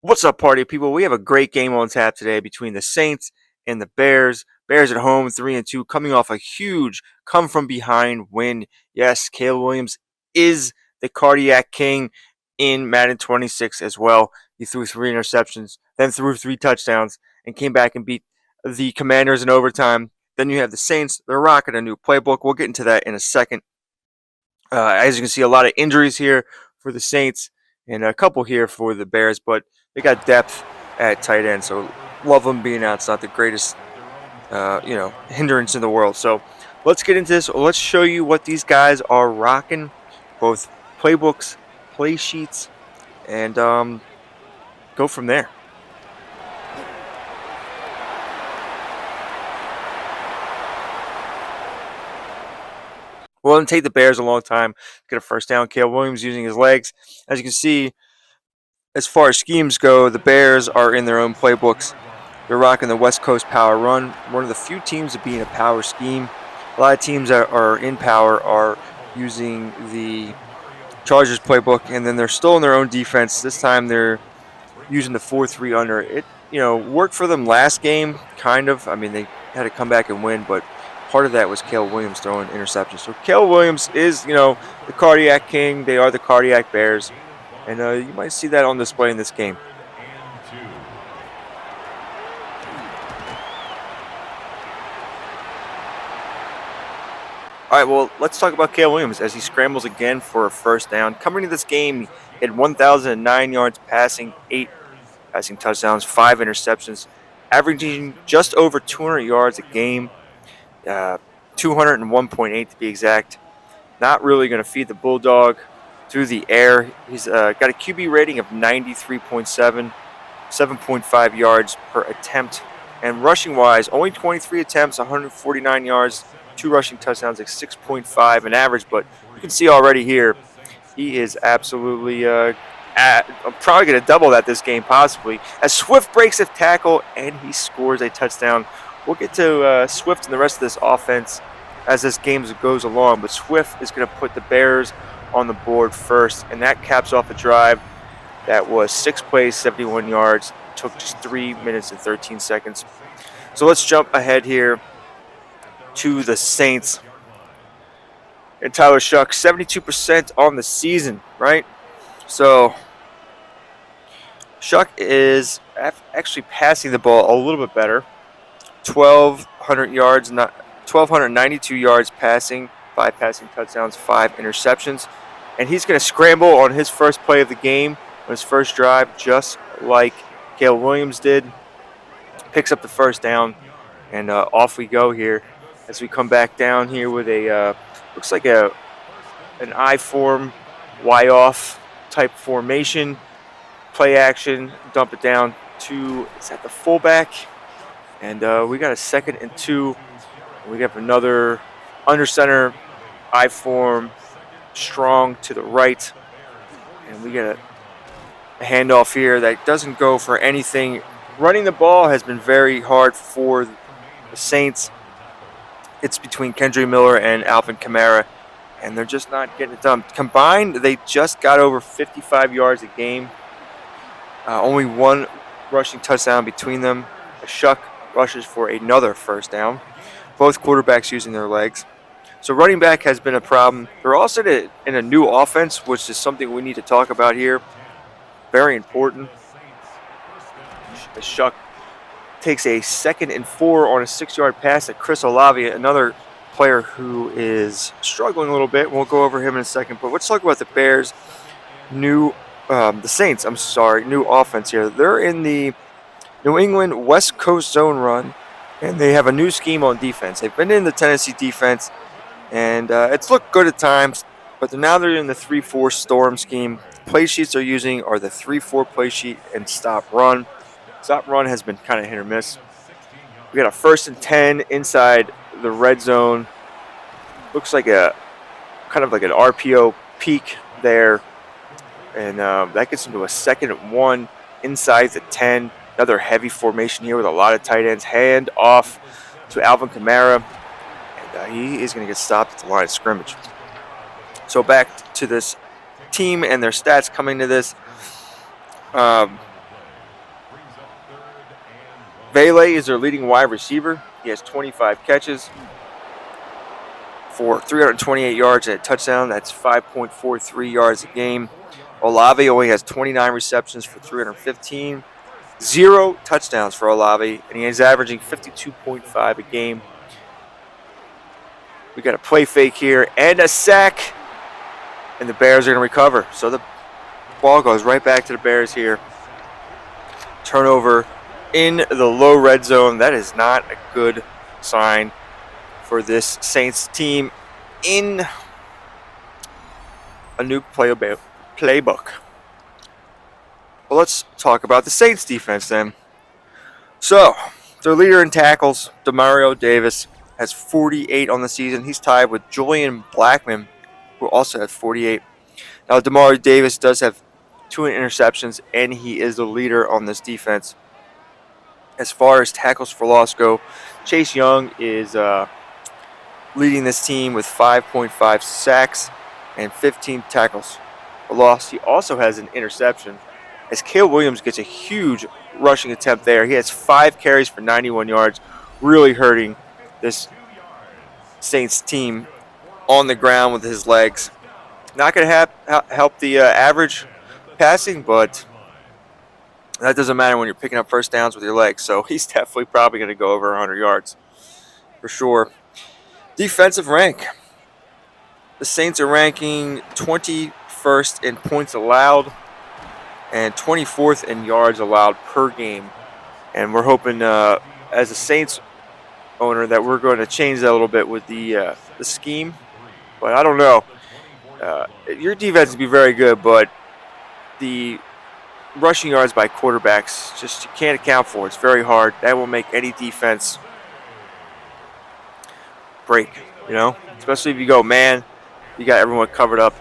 What's up, party people? We have a great game on tap today between the Saints and the Bears. Bears at home, 3-2, coming off a huge come from behind win. Yes, Caleb Williams is the cardiac king in Madden 26 as well. He threw 3 interceptions, then threw 3 touchdowns, and came back and beat the Commanders in overtime. Then you have the Saints. They're rocking a new playbook. We'll get into that in a second. As you can see, a lot of injuries here for the Saints and a couple here for the Bears, but they got depth at tight end, so love them being out. It's not the greatest, hindrance in the world. So let's get into this. Let's show you what these guys are rocking, both playbooks, play sheets, and go from there. Well, it didn't take the Bears a long time to get a first down. Caleb Williams using his legs. As you can see, as far as schemes go, the Bears are in their own playbooks. They're rocking the West Coast power run, one of the few teams to be in a power scheme. A lot of teams that are in power are using the Chargers playbook, and then they're still in their own defense. This time they're using the 4-3 under. It worked for them last game, kind of. I mean, they had to come back and win, but part of that was Caleb Williams throwing interceptions. So Caleb Williams is, the cardiac king. They are the cardiac Bears. And you might see that on display in this game. All right, well, let's talk about Caleb Williams as he scrambles again for a first down. Coming into this game, he had 1,009 yards passing, 8 passing touchdowns, 5 interceptions, averaging just over 200 yards a game, 201.8 to be exact. Not really going to feed the Bulldog through the air. He's got a QB rating of 93.7, 7.5 yards per attempt. And rushing-wise, only 23 attempts, 149 yards, 2 rushing touchdowns, like 6.5 an average. But you can see already here, he is absolutely I'm probably going to double that this game, possibly. As Swift breaks a tackle and he scores a touchdown. We'll get to Swift and the rest of this offense as this game goes along. But Swift is going to put the Bears on the board first, and that caps off a drive that was 6 plays, 71 yards, took just 3 minutes and 13 seconds. So let's jump ahead here to the Saints. And Tyler Shuck, 72% on the season, right? So Shuck is actually passing the ball a little bit better. 1,200 yards, 1,292 yards passing, 5 passing touchdowns, 5 interceptions. And he's going to scramble on his first play of the game, on his first drive, just like Caleb Williams did. Picks up the first down, and off we go here as we come back down here with a, looks like an I-form, Y-off type formation. Play action, dump it down to, is that the fullback? And we got a 2nd and 2. We have another under center, I-form, strong to the right. And we get a handoff here that doesn't go for anything. Running the ball has been very hard for the Saints. It's between Kendry Miller and Alvin Kamara, and they're just not getting it done. Combined, they just got over 55 yards a game. Only 1 rushing touchdown between them. Shuck rushes for another first down. Both quarterbacks using their legs. So running back has been a problem. They're also in a new offense, which is something we need to talk about here. Very important. Shuck takes a 2nd and 4 on a 6-yard pass at Chris Olave, another player who is struggling a little bit. We'll go over him in a second. But let's talk about the Bears' new offense here. They're in the New England West Coast zone run, and they have a new scheme on defense. They've been in the Tennessee defense, and it's looked good at times, but now they're in the 3-4 storm scheme. Play sheets they're using are the 3-4 play sheet and stop run. Stop run has been kind of hit or miss. We got a 1st and 10 inside the red zone. Looks like a kind of like an RPO peak there. And that gets into a 2nd and 1 inside the 10. Another heavy formation here with a lot of tight ends. Hand off to Alvin Kamara. And he is going to get stopped at the line of scrimmage. So back to this team and their stats coming to this. Vele is their leading wide receiver. He has 25 catches for 328 yards and a touchdown. That's 5.43 yards a game. Olave only has 29 receptions for 315. 0 touchdowns for Olave, and he is averaging 52.5 a game. We got a play fake here and a sack, and the Bears are going to recover. So the ball goes right back to the Bears here. Turnover in the low red zone. That is not a good sign for this Saints team in a new playbook. Well, let's talk about the Saints defense then. So, their leader in tackles, Demario Davis, has 48 on the season. He's tied with Julian Blackman, who also has 48. Now, Demario Davis does have 2 interceptions, and he is the leader on this defense. As far as tackles for loss go, Chase Young is leading this team with 5.5 sacks and 15 tackles for loss. He also has an interception, as Caleb Williams gets a huge rushing attempt there. He has 5 carries for 91 yards, really hurting this Saints team on the ground with his legs. Not going to help the average passing, but that doesn't matter when you're picking up first downs with your legs. So he's definitely probably going to go over 100 yards for sure. Defensive rank. The Saints are ranking 21st in points allowed and 24th in yards allowed per game. And we're hoping, as a Saints owner, that we're going to change that a little bit with the scheme. But I don't know. Your defense will be very good, but the rushing yards by quarterbacks, just you can't account for. It's very hard. That will make any defense break, especially if you go man, you got everyone covered up.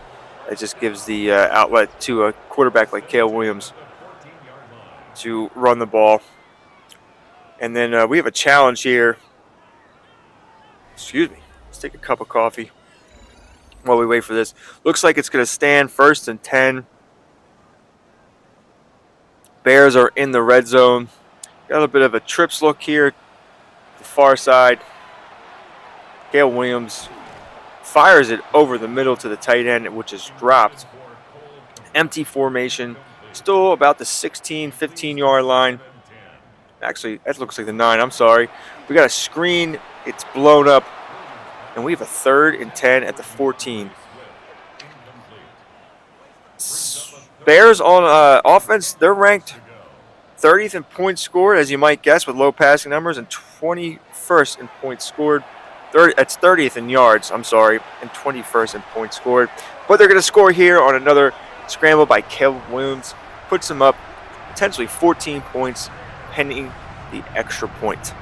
It just gives the outlet to a quarterback like Caleb Williams to run the ball. And then we have a challenge here. Excuse me. Let's take a cup of coffee while we wait for this. Looks like it's going to stand 1st and 10. Bears are in the red zone. Got a bit of a trips look here. The far side. Caleb Williams fires it over the middle to the tight end, which is dropped. Empty formation. Still about the 16, 15-yard line. Actually, that looks like the 9. I'm sorry. We got a screen. It's blown up. And we have a 3rd and 10 at the 14. Bears on offense, they're ranked 30th in points scored, as you might guess, with low passing numbers, and 21st in points scored. That's 30th in yards, and 21st in points scored. But they're going to score here on another scramble by Caleb Williams. Puts them up potentially 14 points, pending the extra point.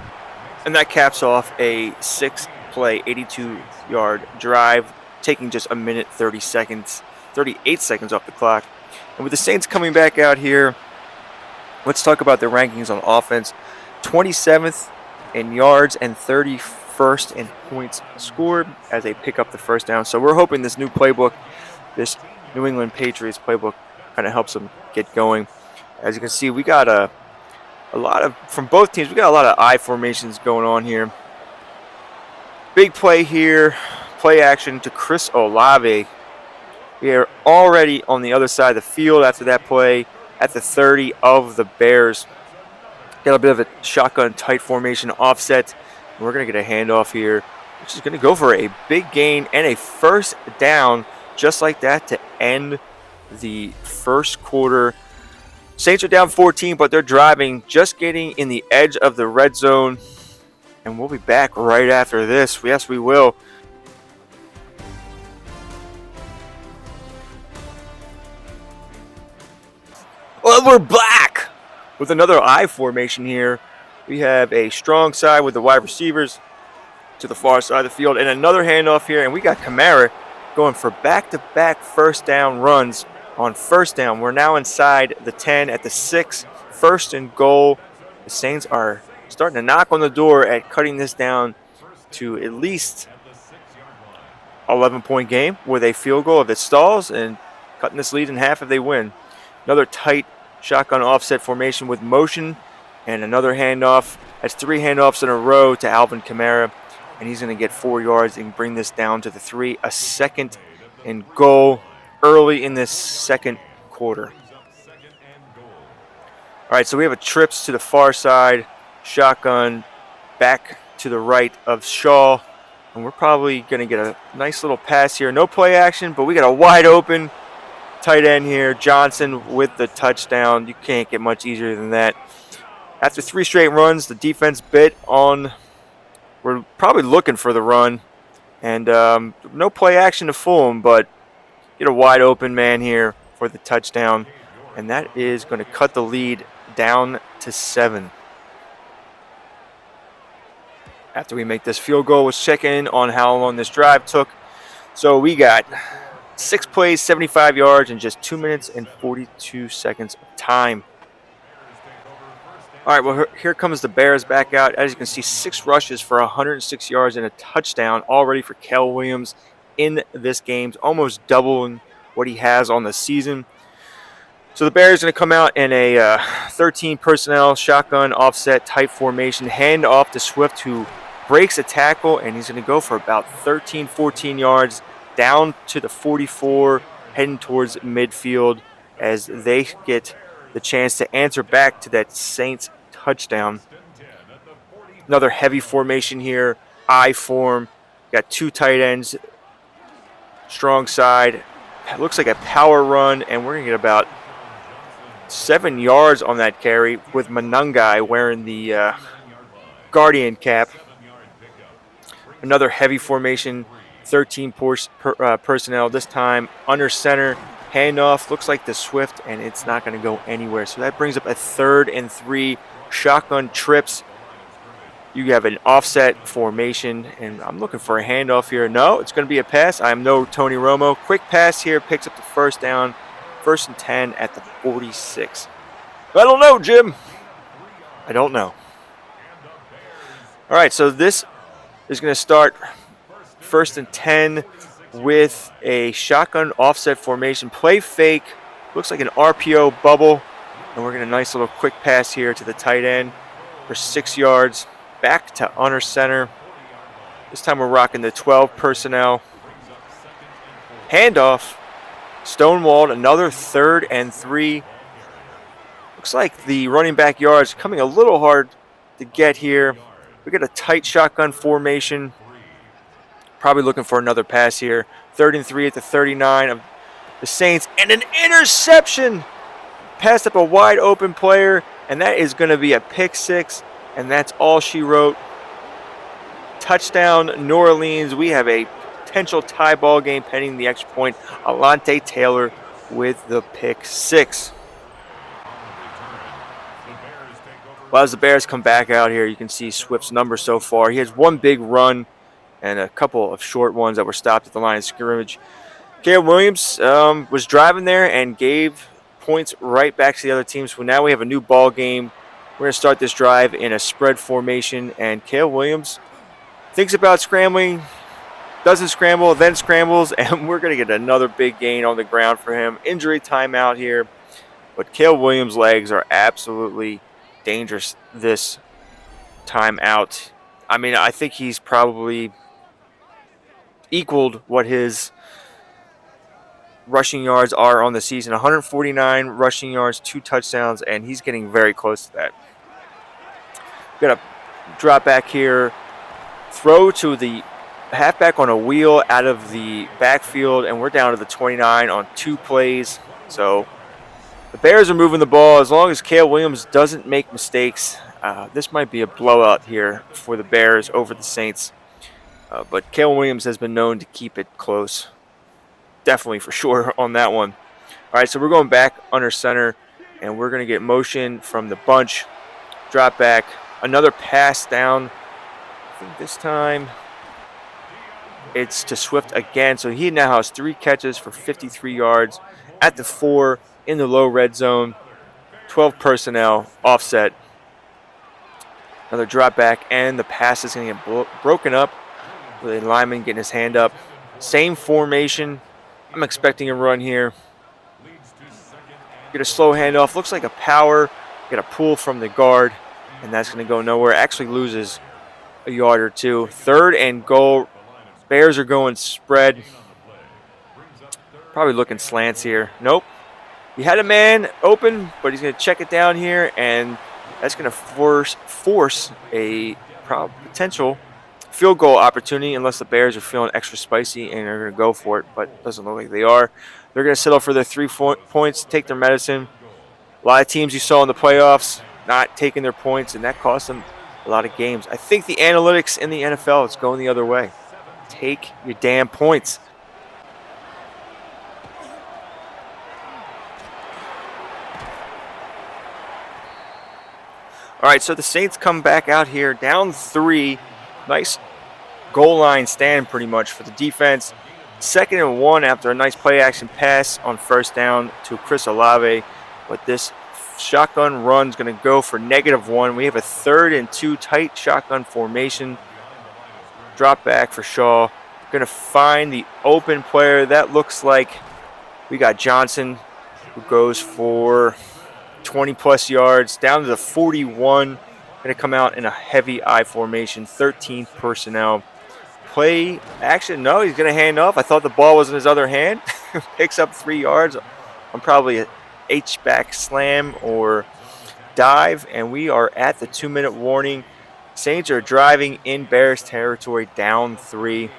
And that caps off a 6-play, 82-yard drive, taking just a minute, 38 seconds off the clock. And with the Saints coming back out here, let's talk about their rankings on offense. 27th in yards and 31st in points scored as they pick up the first down. So we're hoping this new playbook, this New England Patriots playbook, kind of helps them get going. As you can see, we got a lot of, from both teams, we got a lot of I formations going on here. Big play here, play action to Chris Olave. We are already on the other side of the field after that play at the 30 of the Bears. Got a bit of a shotgun tight formation offset. We're going to get a handoff here, which is going to go for a big gain and a first down just like that to end the first quarter. Saints are down 14, but they're driving, just getting in the edge of the red zone. And we'll be back right after this. Yes, we will. Well, we're back with another I formation here. We have a strong side with the wide receivers to the far side of the field, and another handoff here, and we got Kamara going for back-to-back first down runs on first down. We're now inside the 10 at the 6, 1st and goal. The Saints are starting to knock on the door at cutting this down to at least 11-point game with a field goal if it stalls, and cutting this lead in half if they win. Another tight shotgun offset formation with motion, and another handoff That's 3 handoffs in a row to Alvin Kamara, and he's going to get 4 yards and bring this down to the 3. A second and goal early in this second quarter. All right, so we have a trips to the far side, shotgun back to the right of Shaw, and we're probably going to get a nice little pass here. No play action, but we got a wide open tight end here, Johnson with the touchdown. You can't get much easier than that. After 3 straight runs, the defense bit on. We're probably looking for the run, and no play action to fool him, but get a wide open man here for the touchdown, and that is going to cut the lead down to 7. After we make this field goal, let's check in on how long this drive took. So we got 6 plays, 75 yards, in just 2 minutes and 42 seconds of time. All right, well, here comes the Bears back out. As you can see, 6 rushes for 106 yards and a touchdown already for Kel Williams in this game, almost doubling what he has on the season. So the Bears are going to come out in a 13 personnel shotgun offset type formation, hand off to Swift, who breaks a tackle, and he's going to go for about 13, 14 yards down to the 44, heading towards midfield as they get the chance to answer back to that Saints touchdown. Another heavy formation here, I form. Got 2 tight ends, strong side. It looks like a power run, and we're going to get about 7 yards on that carry with Manungai wearing the Guardian cap. Another heavy formation, 13 personnel, this time under center. Handoff, looks like the Swift, and it's not going to go anywhere. So that brings up a 3rd and 3, shotgun trips. You have an offset formation, and I'm looking for a handoff here. No, it's going to be a pass. I'm no Tony Romo. Quick pass here, picks up the first down. 1st and 10 at the 46. I don't know, Jim. I don't know. All right, so this is going to start 1st and 10 with a shotgun offset formation. Play fake. Looks like an RPO bubble. And we're getting a nice little quick pass here to the tight end for 6 yards. Back to under center. This time we're rocking the 12 personnel. Handoff. Stonewalled, another 3rd and 3. Looks like the running back yards coming a little hard to get here. We got a tight shotgun formation. Probably looking for another pass here. 3rd and 3 at the 39 of the Saints. And an interception! Passed up a wide open player, and that is going to be a pick 6. And that's all she wrote. Touchdown, New Orleans. We have a potential tie ball game pending the extra point. Alante Taylor with the pick 6. Well, as the Bears come back out here, you can see Swift's numbers so far. He has 1 big run and a couple of short ones that were stopped at the line of scrimmage. Caleb Williams was driving there and gave points right back to the other team. So now we have a new ball game. We're going to start this drive in a spread formation, and Caleb Williams thinks about scrambling, doesn't scramble, then scrambles, and we're going to get another big gain on the ground for him. Injury timeout here, but Caleb Williams' legs are absolutely dangerous this time out. I mean, I think he's probably equaled what his rushing yards are on the season. 149 rushing yards, 2 touchdowns, and he's getting very close to that. Got a drop back here, throw to the halfback on a wheel out of the backfield, and we're down to the 29 on 2 plays. So the Bears are moving the ball. As long as Caleb Williams doesn't make mistakes, this might be a blowout here for the Bears over the Saints. But Caleb Williams has been known to keep it close. Definitely for sure on that one. All right, so we're going back under center, and we're going to get motion from the bunch. Drop back. Another pass down. I think this time it's to Swift again. So he now has 3 catches for 53 yards at the 4 in the low red zone. 12 personnel, offset. Another drop back, and the pass is going to get broken up with a lineman getting his hand up. Same formation. I'm expecting a run here. Get a slow handoff. Looks like a power. Get a pull from the guard. and that's going to go nowhere. Actually loses a yard or two. 3rd and goal. Bears are going spread. Probably looking slants here. Nope. He had a man open, but he's going to check it down here, and that's going to force a potential field goal opportunity unless the Bears are feeling extra spicy and are going to go for it, but it doesn't look like they are. They're going to settle for their 3 points, take their medicine. A lot of teams you saw in the playoffs not taking their points, and that cost them a lot of games. I think the analytics in the NFL is going the other way. Take your damn points. All right, so the Saints come back out here down 3. Nice goal line stand pretty much for the defense. 2nd and 1 after a nice play action pass on 1st down to Chris Olave. But this shotgun run's going to go for -1. We have a 3rd and 2 tight shotgun formation. Drop back for Shaw. Going to find the open player. That looks like we got Johnson, who goes for 20-plus yards, down to the 41. Going to come out in a heavy I formation, 13th personnel. Play action. No, he's going to hand off. I thought the ball was in his other hand. Picks up 3 yards on probably a H-back slam or dive, and we are at the 2-minute warning. Saints are driving in Bears territory, down 3.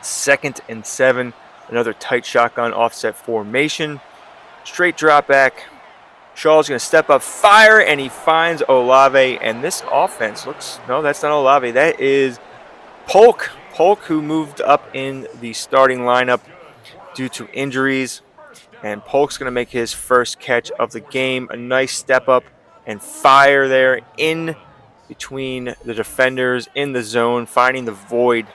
2nd and 7. Another tight shotgun offset formation. Straight drop back. Shaw's going to step up, fire, and he finds Olave. And this offense looks, no, that's not Olave. That is Polk. Polk, who moved up in the starting lineup due to injuries. And Polk's going to make his first catch of the game. A nice step up and fire there in between the defenders in the zone, finding the void.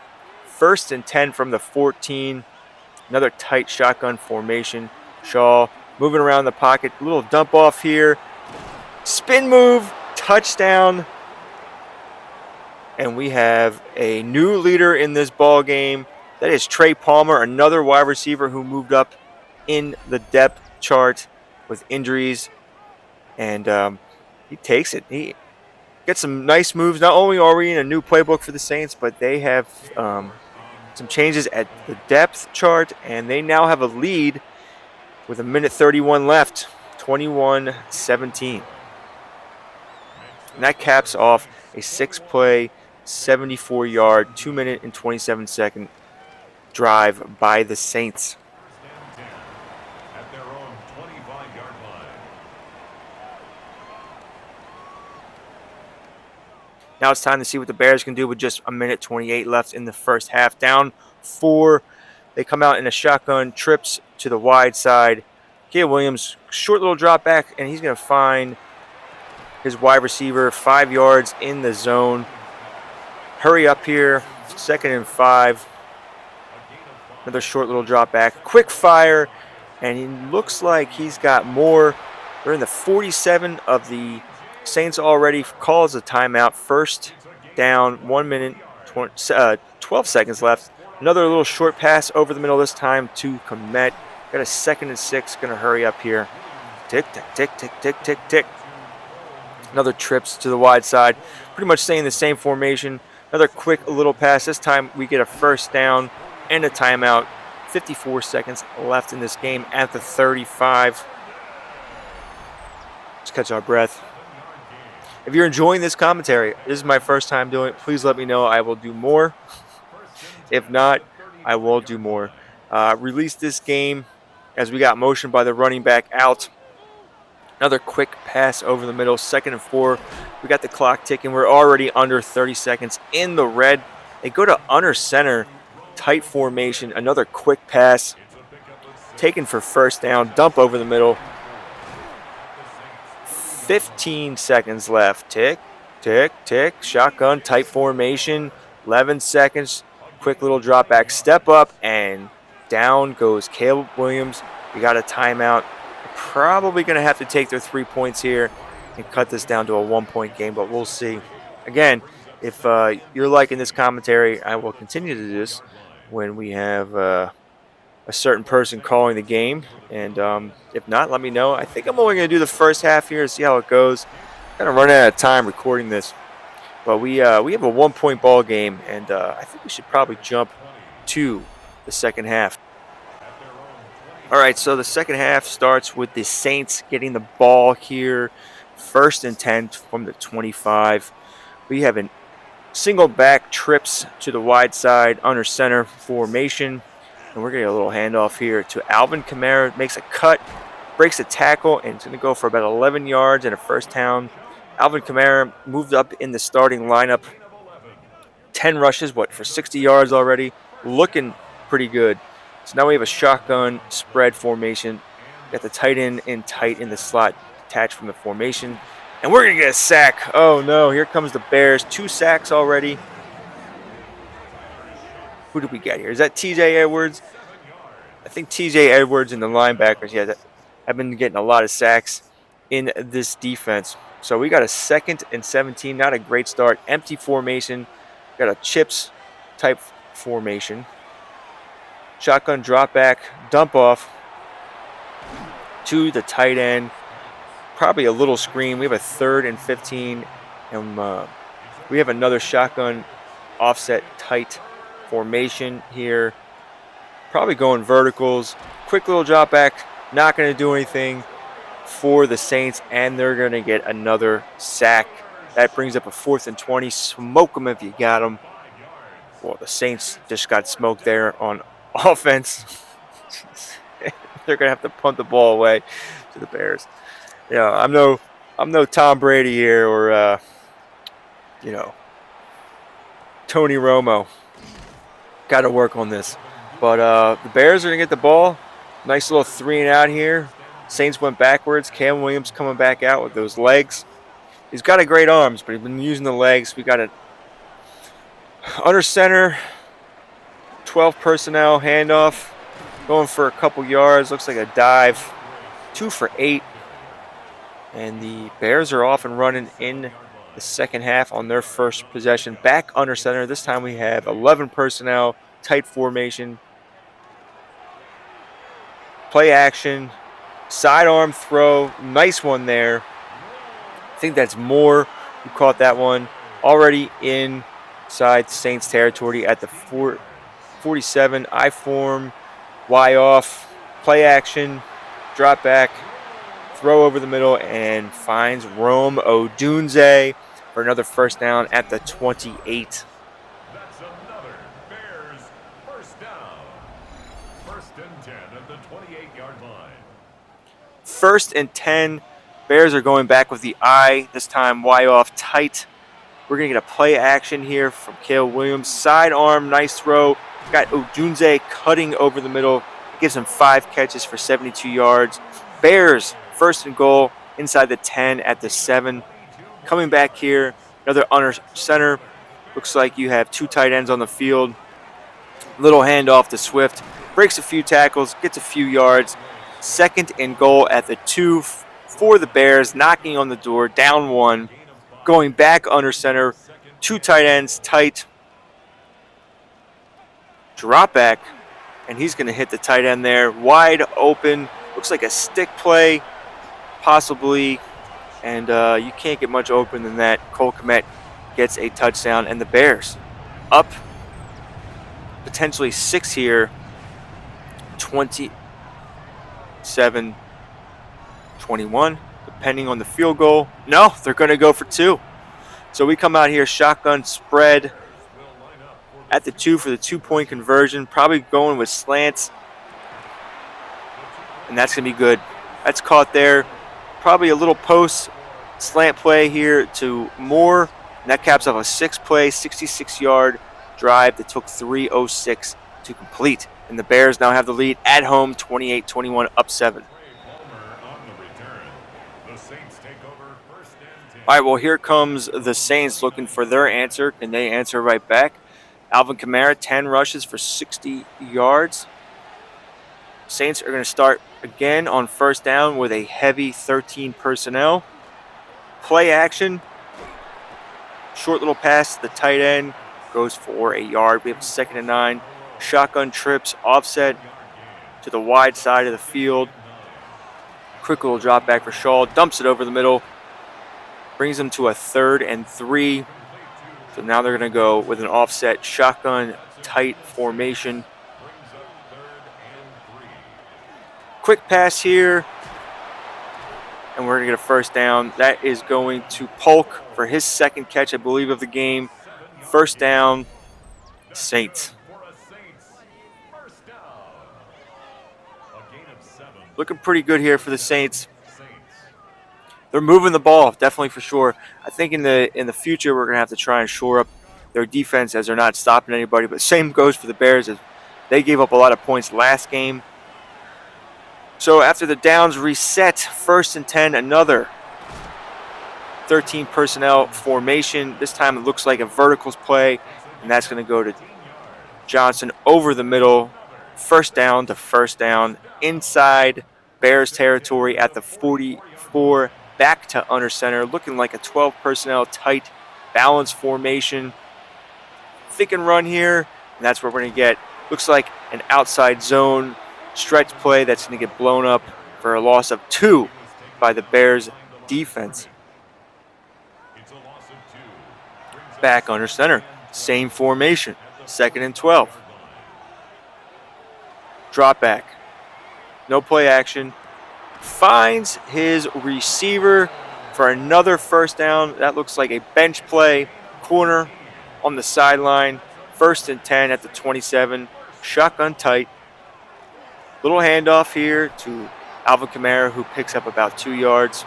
1st and 10 from the 14. Another tight shotgun formation. Shaw moving around the pocket. A little dump off here. Spin move. Touchdown. And we have a new leader in this ball game. That is Trey Palmer, another wide receiver who moved up in the depth chart with injuries. And he takes it. He gets some nice moves. Not only are we in a new playbook for the Saints, but they have some changes at the depth chart, and they now have a lead with 1:31 left, 21-17. And that caps off a 6-play, 74-yard, 2-minute and 27-second drive by the Saints. Now it's time to see what the Bears can do with just 1:28 left in the first half. Down 4. They come out in a shotgun, trips to the wide side. Caleb Williams, short little drop back, and he's going to find his wide receiver 5 yards in the zone. Hurry up here. 2nd and 5. Another short little drop back. Quick fire, and he looks like he's got more. We're in the 47 of the Saints already. Calls a timeout. 1st down, 1 minute, 12 seconds left. Another little short pass over the middle this time to Komet. Got a 2nd and 6. Going to hurry up here. Tick, tick, tick, tick, tick, tick, tick. Another trips to the wide side. Pretty much staying the same formation. Another quick little pass. This time we get a 1st down and a timeout. 54 seconds left in this game at the 35. Let's catch our breath. If you're enjoying this commentary, this is my first time doing it. Please let me know. I will do more. If not, I will do more. Release this game as we got motion by the running back out. Another quick pass over the middle. 2nd and 4. We got the clock ticking. We're already under 30 seconds in the red. They go to under center. Tight formation. Another quick pass. Taken for 1st down. Dump over the middle. 15 seconds left. Tick, tick, tick. Shotgun, tight formation. 11 seconds. Quick little drop back. Step up, and down goes Caleb Williams. We got a timeout. Probably going to have to take their 3 points here and cut this down to a 1-point game, but we'll see. Again, if you're liking this commentary, I will continue to do this when we have a certain person calling the game. And if not, let me know. I think I'm only going to do the first half here and see how it goes. Kind of running out of time recording this, but we have a 1-point ball game, and I think we should probably jump to the second half. All right, so the second half starts with the Saints getting the ball here, 1st and 10 from the 25. We have a single back trips to the wide side under center formation, and we're getting a little handoff here to Alvin Kamara. Makes a cut, breaks a tackle, and it's going to go for about 11 yards and a first down. Alvin Kamara moved up in the starting lineup. 10 rushes, for 60 yards already. Looking pretty good. So now we have a shotgun spread formation. Got the tight end in tight in the slot attached from the formation. And we're going to get a sack. Oh, no. Here comes the Bears. 2 sacks already. Who did we get here? Is that T.J. Edwards? I think T.J. Edwards and the linebackers have been getting a lot of sacks in this defense. So we got a 2nd and 17. Not a great start. Empty formation. Got a chips type formation. Shotgun drop back, dump off to the tight end. Probably a little screen. We have a 3rd and 15. And we have another shotgun offset tight formation here. Probably going verticals. Quick little drop back. Not going to do anything for the Saints. And they're going to get another sack. That brings up a 4th and 20. Smoke them if you got them. Well, the Saints just got smoked there on offense. They're going to have to punt the ball away to the Bears. Yeah, I'm no Tom Brady here or, Tony Romo. Got to work on this. But the Bears are going to get the ball. Nice little 3 and out here. Saints went backwards. Cam Williams coming back out with those legs. He's got a great arms, but he's been using the legs. We got it under center, 12 personnel handoff, going for a couple yards. Looks like a dive, 2 for 8. And the Bears are off and running in the second half on their first possession. Back under center. This time we have 11 personnel, tight formation. Play action, sidearm throw. Nice one there. I think that's Moore who caught that one. Already inside Saints territory at the 47. I form, Y off, play action, drop back, throw over the middle, and finds Rome Odunze for another first down at the 28. That's another Bears first down. 1st and 10 at the 28-yard line. 1st and 10. Bears are going back with the I, this time Y off tight. We're going to get a play action here from Caleb Williams. Sidearm, nice throw. Got Odunze cutting over the middle. Gives him 5 catches for 72 yards. Bears, 1st and goal, inside the 10 at the 7. Coming back here, another under center. Looks like you have 2 tight ends on the field. Little handoff to Swift. Breaks a few tackles, gets a few yards. 2nd and goal at the 2 for the Bears, knocking on the door, down 1. Going back under center, 2 tight ends, tight. Drop back, and he's going to hit the tight end there. Wide open, looks like a stick play, possibly. And you can't get much open than that. Cole Kmet gets a touchdown, and the Bears up potentially 6 here, 27-21, depending on the field goal. No, they're going to go for 2. So we come out here, shotgun spread at the 2 for the 2-point conversion. Probably going with slants, and that's going to be good. That's caught there. Probably a little post slant play here to Moore, and that caps off a 6-play, 66-yard drive that took 3:06 to complete. And the Bears now have the lead at home, 28-21, up 7. All right, well, here comes the Saints looking for their answer. Can they answer right back? Alvin Kamara, 10 rushes for 60 yards. Saints are going to start again on first down with a heavy 13 personnel. Play action. Short little pass to the tight end. Goes for a yard. We have a 2nd and 9. Shotgun trips, offset to the wide side of the field. Quick little drop back for Shaw. Dumps it over the middle. Brings them to a 3rd and 3. So now they're going to go with an offset shotgun tight formation. Quick pass here. And we're going to get a first down. That is going to Polk for his 2nd catch, I believe, of the game. First down, Saints. Looking pretty good here for the Saints. They're moving the ball, definitely for sure. I think in the future we're going to have to try and shore up their defense as they're not stopping anybody. But same goes for the Bears as they gave up a lot of points last game. So after the downs reset, 1st and 10, another 13 personnel formation. This time it looks like a verticals play, and that's going to go to Johnson over the middle. First down to first down inside Bears territory at the 44. Back to under center, looking like a 12 personnel tight balance formation. Thick and run here, and that's where we're going to get, looks like an outside zone stretch play that's going to get blown up for a loss of 2 by the Bears defense. Back under center, same formation, 2nd and 12. Drop back, no play action. Finds his receiver for another first down. That looks like a bench play, corner on the sideline. 1st and 10 at the 27. Shotgun tight. Little handoff here to Alvin Kamara, who picks up about 2 yards.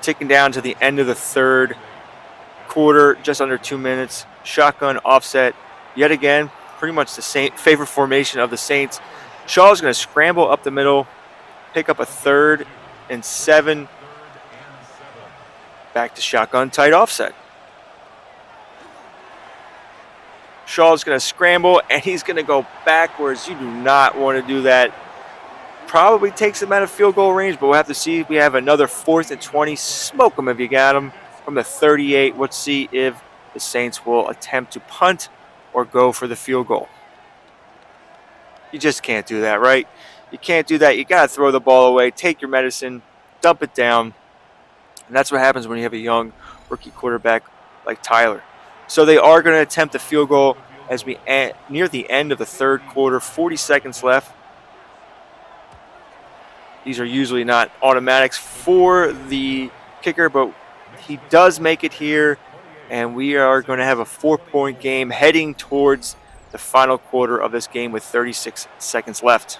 Ticking down to the end of the 3rd quarter, just under 2 minutes. Shotgun offset yet again. Pretty much the same favorite formation of the Saints. Shaw's going to scramble up the middle, pick up a 3rd and 7. Back to shotgun tight offset. Shaw's going to scramble, and he's going to go backwards. You do not want to do that. Probably takes him out of field goal range, but we'll have to see if we have another 4th and 20. Smoke him if you got him from the 38. Let's see if the Saints will attempt to punt or go for the field goal. You just can't do that, right? You can't do that. You got to throw the ball away, take your medicine, dump it down. And that's what happens when you have a young rookie quarterback like Tyler. So they are going to attempt a field goal as we near the end of the 3rd quarter, 40 seconds left. These are usually not automatics for the kicker, but he does make it here. And we are going to have a 4-point game heading towards the final quarter of this game with 36 seconds left.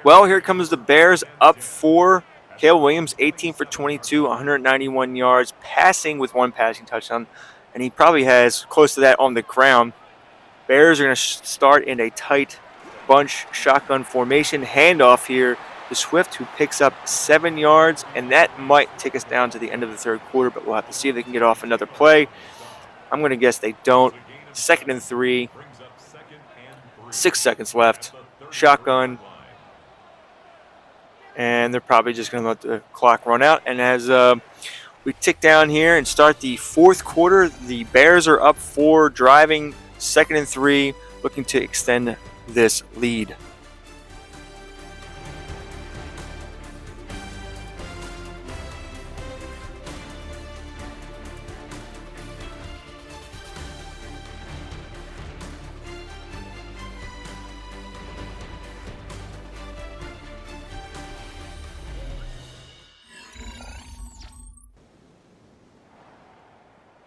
Well, here comes the Bears up 4. Caleb Williams, 18 for 22, 191 yards, passing with 1 passing touchdown. And he probably has close to that on the ground. Bears are going to start in a tight bunch shotgun formation. Handoff here to Swift, who picks up 7 yards, and that might take us down to the end of the 3rd quarter, but we'll have to see if they can get off another play. I'm going to guess they don't. 2nd and 3. 6 seconds left. Shotgun. And they're probably just going to let the clock run out. And as we tick down here and start the 4th quarter, the Bears are up 4, driving, 2nd and 3, looking to extend this lead.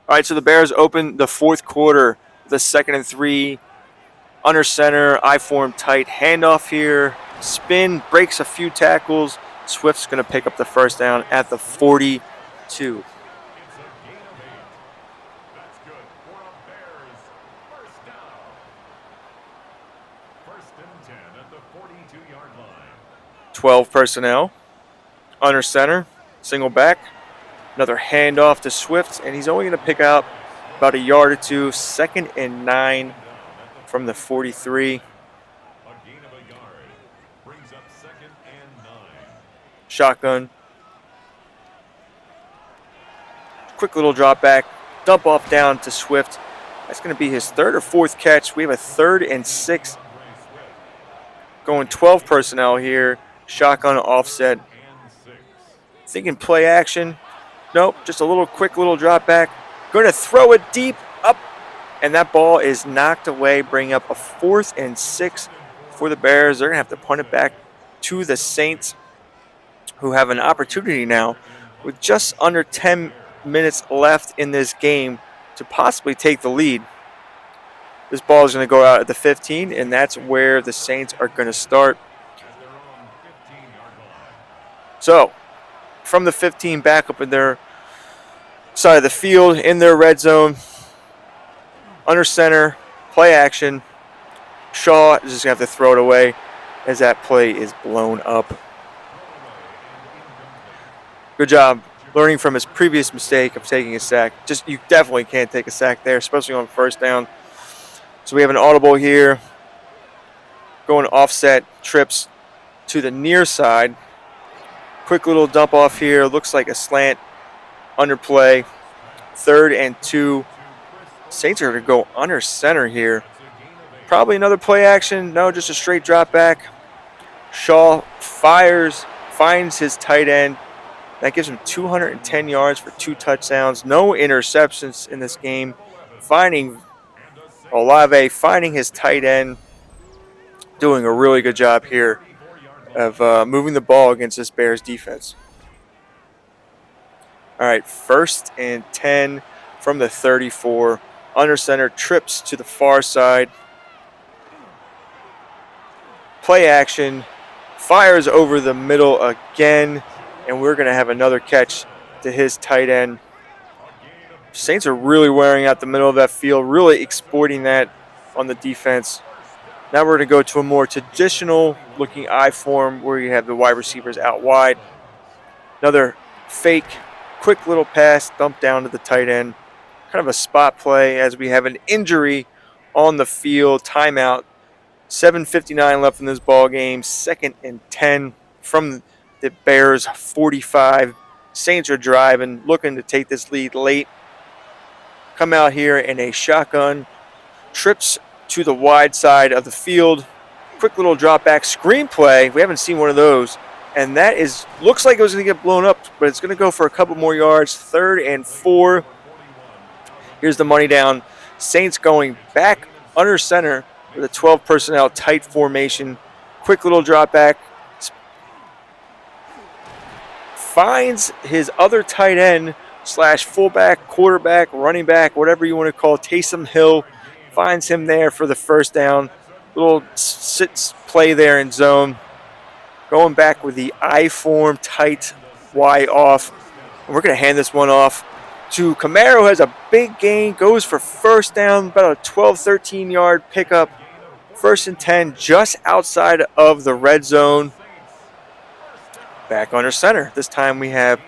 All right, so the Bears open the 4th quarter, the 2nd and 3, under center, I-form tight, handoff here, spin, breaks a few tackles. Swift's going to pick up the first down at the 42. That's good for a Bears first down. 1st and 10 at the 42-yard line. 12 personnel, under center, single back. Another handoff to Swift, and he's only going to pick up about a yard or 2. 2nd and 9 from the 43. A gain of a yard brings up 2nd and 9. Shotgun. Quick little drop back, dump off down to Swift. That's going to be his third or fourth catch. We have a 3rd and 6. Going 12 personnel here. Shotgun offset. Thinking play action. Nope, just a little quick little drop back. Going to throw it deep up. And that ball is knocked away, bringing up a 4th and 6 for the Bears. They're going to have to punt it back to the Saints, who have an opportunity now with just under 10 minutes left in this game to possibly take the lead. This ball is going to go out at the 15, and that's where the Saints are going to start. So, from the 15 back up in their side of the field, in their red zone, under center, play action. Shaw is just going to have to throw it away as that play is blown up. Good job learning from his previous mistake of taking a sack. You definitely can't take a sack there, especially on first down. So we have an audible here. Going offset, trips to the near side. Quick little dump off here. Looks like a slant underplay. 3rd and 2. Saints are going to go under center here. Probably another play action. No, just a straight drop back. Shaw fires, finds his tight end. That gives him 210 yards for 2 touchdowns. No interceptions in this game. Olave finding his tight end. Doing a really good job here of moving the ball against this Bears defense. All right, 1st and 10 from the 34. Under center, trips to the far side. Play action. Fires over the middle again. And we're going to have another catch to his tight end. Saints are really wearing out the middle of that field, really exploiting that on the defense. Now we're going to go to a more traditional looking I form where you have the wide receivers out wide. Another fake, quick little pass, dump down to the tight end. Kind of a spot play as we have an injury on the field. Timeout. 7:59 left in this ball game. 2nd and 10 from the Bears 45. Saints are driving, looking to take this lead late. Come out here in a shotgun. Trips to the wide side of the field. Quick little drop back screen play. We haven't seen one of those. And that looks like it was going to get blown up, but it's going to go for a couple more yards. 3rd and 4. Here's the money down. Saints going back under center with a 12 personnel tight formation. Quick little drop back. Finds his other tight end / fullback, quarterback, running back, whatever you want to call it, Taysom Hill. Finds him there for the first down. Little sits play there in zone. Going back with the I form, tight, Y off. And we're going to hand this one off to Camaro. Has a big gain, goes for first down, about a 12, 13 yard pickup. 1st and 10, just outside of the red zone. Back under center. This time we have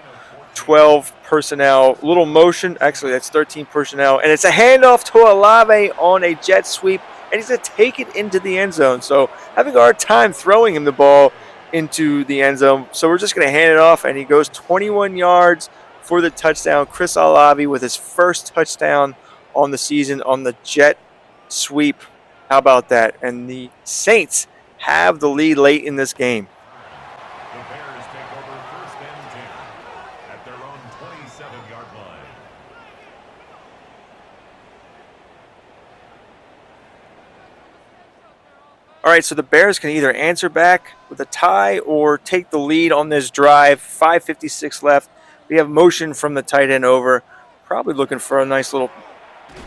12 personnel. Little motion. Actually, that's 13 personnel. And it's a handoff to Olave on a jet sweep. And he's going to take it into the end zone. So having a hard time throwing him the ball into the end zone. So we're just going to hand it off. And he goes 21 yards for the touchdown. Chris Olave with his first touchdown on the season on the jet sweep. How about that? And the Saints have the lead late in this game. The Bears take over 1st and 10 at their own 27-yard line. All right, so the Bears can either answer back with a tie or take the lead on this drive. 5:56 left. We have motion from the tight end over. Probably looking for a nice little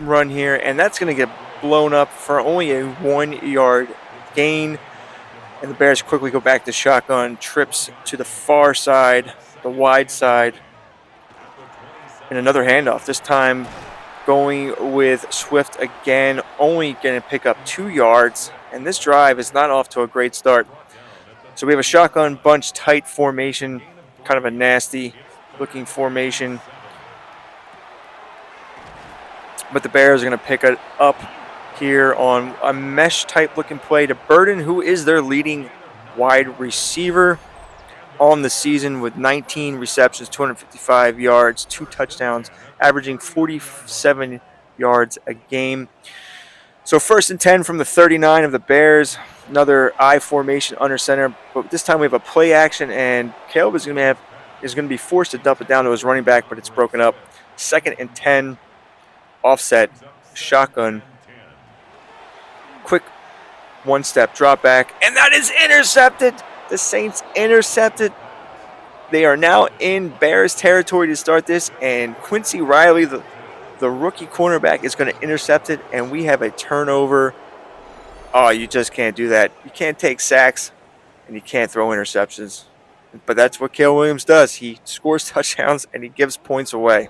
run here, and that's going to get blown up for only a 1 yard gain. And the Bears quickly go back to shotgun, trips to the far side, the wide side. And another handoff, this time going with Swift again, only going to pick up 2 yards. And this drive is not off to a great start. So we have a shotgun bunch tight formation, kind of a nasty looking formation. But the Bears are going to pick it up here on a mesh type looking play to Burden, who is their leading wide receiver. on the season with 19 receptions, 255 yards, 2 touchdowns, averaging 47 yards a game. So 1st and 10 from the 39 of the Bears. Another I formation under center, but this time we have a play action, and Caleb is going to be forced to dump it down to his running back, but it's broken up. 2nd and 10, offset, shotgun, quick one-step drop back, and that is intercepted. The Saints intercepted. They are now in Bears territory to start this, and Quincy Riley, the rookie cornerback, is going to intercept it, and we have a turnover. Oh, you just can't do that. You can't take sacks, and you can't throw interceptions. But that's what Caleb Williams does. He scores touchdowns, and he gives points away.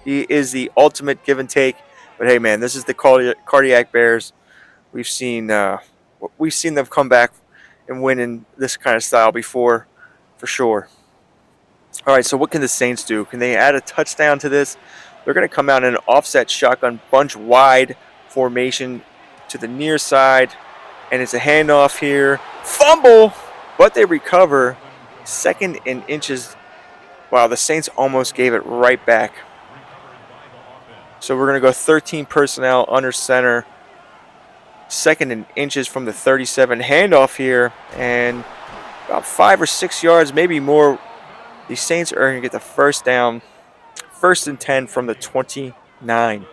He is the ultimate give and take. But hey, man, this is the cardiac Bears. We've seen them come back and win in this kind of style before, for sure. All right, so what can the Saints do? Can they add a touchdown to this? They're going to come out in an offset shotgun bunch wide formation to the near side, and it's a handoff here. Fumble, but they recover. 2nd and inches. Wow, the Saints almost gave it right back. So we're going to go 13 personnel under center. 2nd and inches from the 37. Handoff here, and about 5 or 6 yards, maybe more. The Saints are going to get the first down. 1st and 10 from the 29.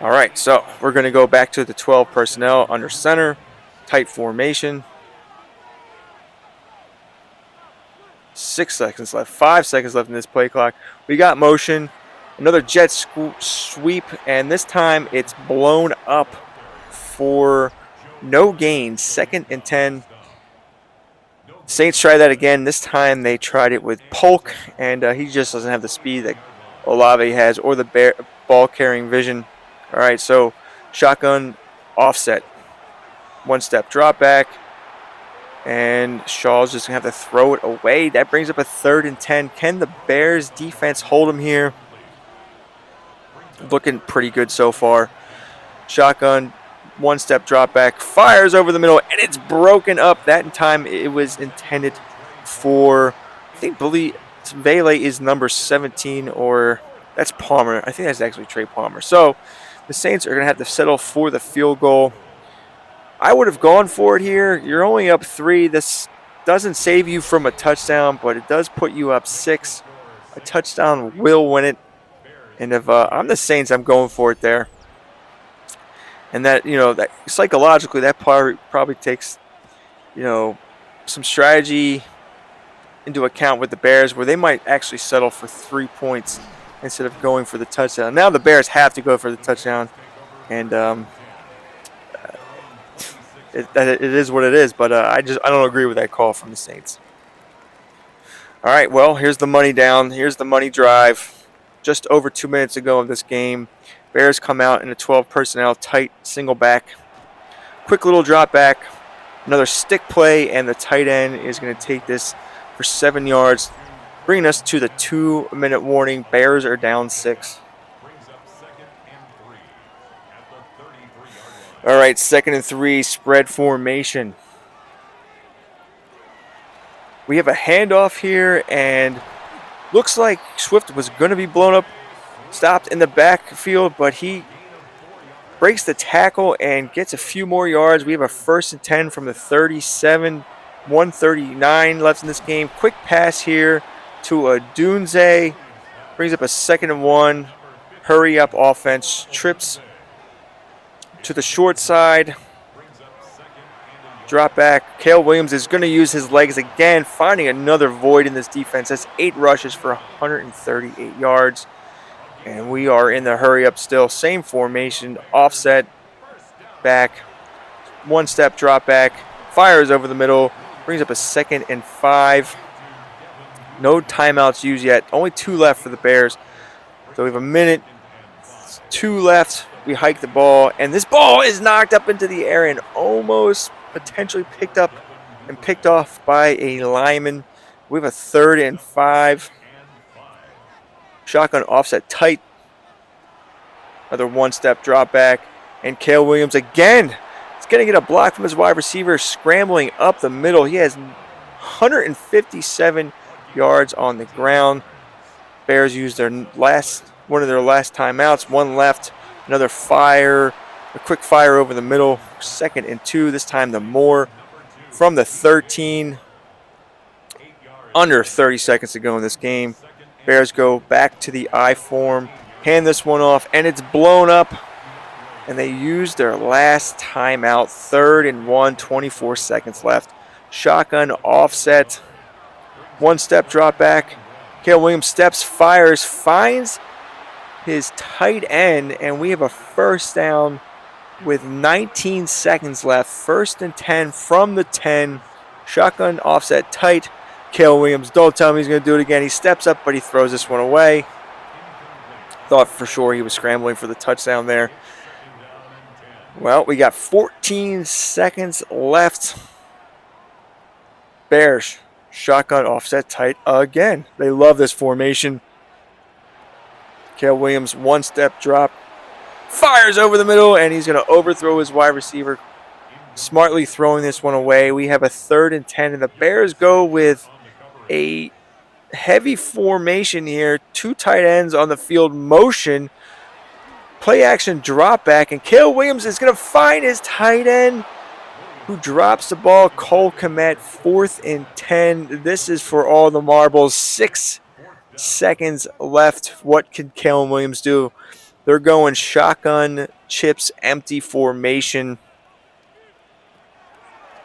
All right, so we're going to go back to the 12 personnel under center. Tight formation. 6 seconds left. 5 seconds left in this play clock. We got motion. Another jet sweep, and this time it's blown up for no gain. 2nd and 10. Saints try that again. This time they tried it with Polk, and he just doesn't have the speed that Olave has or the ball-carrying vision. All right, so shotgun offset. 1-step drop back, and Shaw's just going to have to throw it away. That brings up a 3rd and 10. Can the Bears defense hold him here? Looking pretty good so far. Shotgun, 1-step drop back, fires over the middle, and it's broken up. That time it was intended for, I believe Vele is number 17, or that's Palmer. I think that's actually Trey Palmer. So the Saints are going to have to settle for the field goal. I would have gone for it here. You're only up 3. This doesn't save you from a touchdown, but it does put you up 6. A touchdown will win it. And if I'm the Saints, I'm going for it there. And that, that psychologically, that probably takes, some strategy into account with the Bears, where they might actually settle for 3 points instead of going for the touchdown. Now the Bears have to go for the touchdown, and it is what it is. But I don't agree with that call from the Saints. All right, well, here's the money down. Here's the money drive. Just over 2 minutes ago of this game, Bears come out in a 12 personnel, tight single back. Quick little drop back, another stick play, and the tight end is going to take this for 7 yards, bringing us to the 2-minute warning. Bears are down 6. All right, 2nd and 3, spread formation. We have a handoff here, and looks like Swift was going to be blown up, stopped in the backfield, but he breaks the tackle and gets a few more yards. We have a 1st and 10 from the 37, 139 left in this game. Quick pass here to a Dunze, brings up a 2nd and 1. Hurry up offense, trips to the short side. Drop back. Caleb Williams is going to use his legs again, finding another void in this defense. That's 8 rushes for 138 yards. And we are in the hurry up still. Same formation, offset, back, 1-step drop back, fires over the middle, brings up a 2nd and 5. No timeouts used yet. Only 2 left for the Bears. So we have a minute, 2 left. We hike the ball, and this ball is knocked up into the air and almost potentially picked up and picked off by a lineman. We have a 3rd and 5. Shotgun offset tight. Another 1-step drop back. And Caleb Williams again. It's Going to get a block from his wide receiver, scrambling up the middle. He has 157 yards on the ground. Bears used one of their last timeouts. One left, another a quick fire over the middle. 2nd and 2. This time the more from the 13. Under 30 seconds to go in this game. Bears go back to the I form, hand this one off, and it's blown up. And they used their last timeout. 3rd and 1, 24 seconds left. Shotgun offset. 1-step drop back. Caleb Williams steps, fires, finds his tight end, and we have a first down with 19 seconds left. 1st and 10 from the 10. Shotgun offset tight. Caleb Williams, don't tell me he's going to do it again. He steps up, but he throws this one away. Thought for sure he was scrambling for the touchdown there. Well, we got 14 seconds left. Bears, shotgun offset tight again. They love this formation. Caleb Williams, 1-step drop. Fires over the middle, and he's going to overthrow his wide receiver. Smartly throwing this one away. We have a 3rd and 10, and the Bears go with a heavy formation here. 2 tight ends on the field, motion. Play action drop back, and Caleb Williams is going to find his tight end who drops the ball. Cole Kmet, 4th and 10. This is for all the marbles. 6 seconds left. What can Caleb Williams do? They're going shotgun, chips, empty formation.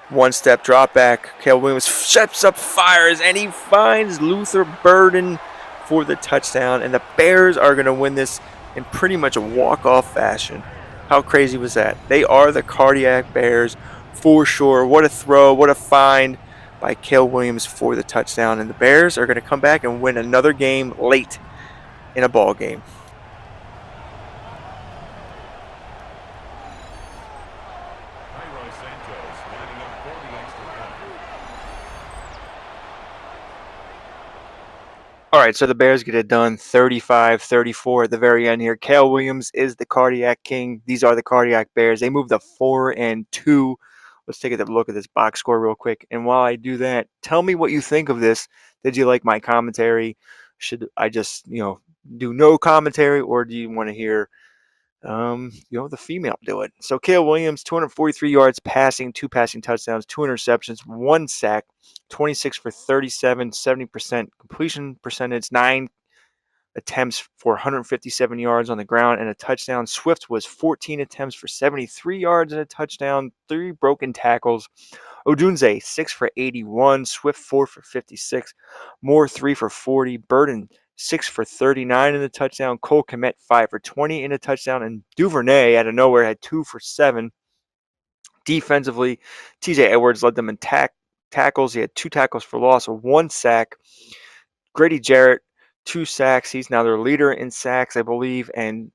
1-step drop back. Caleb Williams steps up, fires, and he finds Luther Burden for the touchdown. And the Bears are going to win this in pretty much a walk-off fashion. How crazy was that? They are the Cardiac Bears for sure. What a throw, what a find by Caleb Williams for the touchdown. And the Bears are going to come back and win another game late in a ball game. All right, so the Bears get it done 35-34 at the very end here. Caleb Williams is the Cardiac King. These are the Cardiac Bears. They moved to 4 and 2. Let's take a look at this box score real quick. And while I do that, tell me what you think of this. Did you like my commentary? Should I just, do no commentary, or do you want to hear the female do it? So Caleb Williams, 243 yards passing, 2 passing touchdowns, 2 interceptions, 1 sack, 26 for 37, 70% completion percentage, 9 attempts for 157 yards on the ground and a touchdown. Swift was 14 attempts for 73 yards and a touchdown, 3 broken tackles. Odunze, 6 for 81, Swift 4 for 56, Moore 3 for 40, Burden 6 for 39 in the touchdown, Cole Kmet 5 for 20 in a touchdown, and Duvernay out of nowhere had 2 for 7. Defensively, TJ Edwards led them in tackles. He had 2 tackles for loss, 1 sack. Grady Jarrett, 2 sacks. He's now their leader in sacks, I believe. And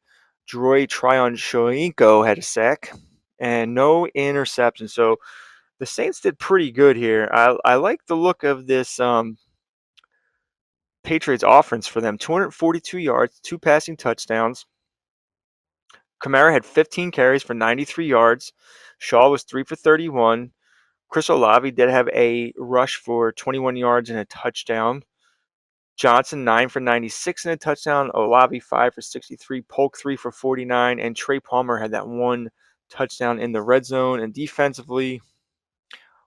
Droy Tryon Shoinko had a sack and no interception. So the Saints did pretty good here. I like the look of this Patriots offense for them. 242 yards, 2 passing touchdowns. Kamara had 15 carries for 93 yards. Shaw was 3 for 31. Chris Olave did have a rush for 21 yards and a touchdown. Johnson 9 for 96 and a touchdown. Olave 5 for 63. Polk 3 for 49. And Trey Palmer had that 1 touchdown in the red zone. And defensively,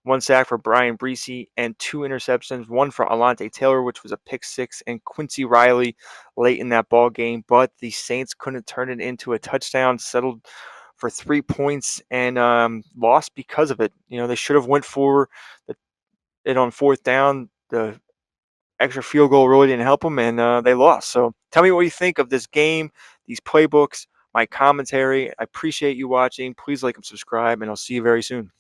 1 sack for Brian Breesy and 2 interceptions. 1 for Alante Taylor, which was a pick 6, and Quincy Riley late in that ball game. But the Saints couldn't turn it into a touchdown. Settled for 3 points and lost because of it. They should have went for it on 4th down. The extra field goal really didn't help them, and they lost. So tell me what you think of this game, these playbooks, my commentary. I appreciate you watching. Please like and subscribe, and I'll see you very soon.